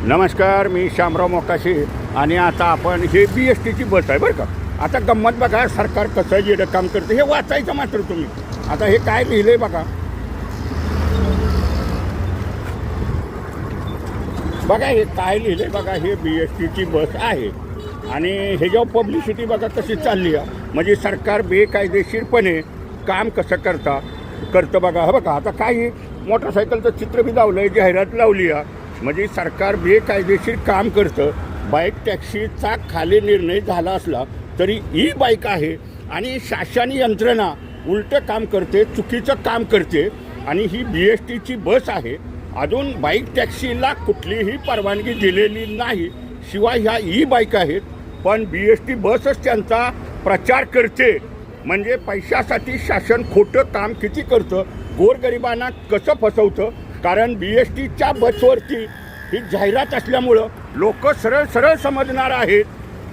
नमस्कार, मी श्यामराव मोकाशी आणि आता आपण हे BSTची बस आहे बरं का. आता गंमत बघा, सरकार कसं येणं काम करतं हे वाचायचं मात्र तुम्ही. आता हे काय लिहिलंय बघा, बघा हे काय लिहिलंय बघा. हे BSTची बस आहे आणि ह्याच्यावर पब्लिसिटी बघा कशी चालली आहे. म्हणजे सरकार बेकायदेशीरपणे काम कसं करतं बघा. हे बघा, आता काही मोटरसायकलचं चित्र बी लावलं आहे, जाहिरात लावली आहे. म्हणजे सरकार बेकायदेशीर काम करतं. बाईक टॅक्सीचा खाली निर्णय झाला असला तरी ही बाईक आहे आणि शासन यंत्रणा उलटं काम करते, चुकीचं काम करते. आणि ही BSTची बस आहे. अजून बाईक टॅक्सीला कुठलीही परवानगी दिलेली नाही. शिवाय ह्या बाईक आहेत, पण BST बसच त्यांचा प्रचार करते. म्हणजे पैशासाठी शासन खोटं काम किती करतं, गोरगरिबांना कसं फसवतं. कारण BSTच्या बसवरती ही जाहिरात असल्यामुळं लोक सरळ समजणार आहेत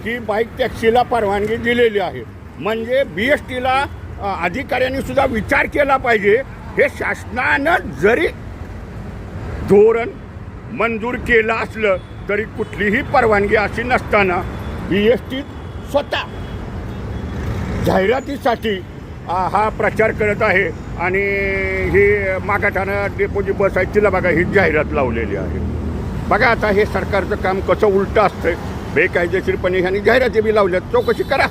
की बाईक टॅक्सीला परवानगी दिलेली आहे. म्हणजे BSTला अधिकाऱ्यांनी सुद्धा विचार केला पाहिजे. हे शासनानं जरी धोरण मंजूर केलं असलं तरी कुठलीही परवानगी अशी नसताना BST स्वतः जाहिरातीसाठी हा प्रचार करत आहे. आणि ही मागाठाणा डेपोची बस आहे, तिला बघा ही जाहिरात लावलेली आहे. बघा आता हे सरकारचं काम कसं उलटं असतं. बेकायदेशीरपणे ह्यांनी जाहिराती बी लावल्यात, चौकशी करा.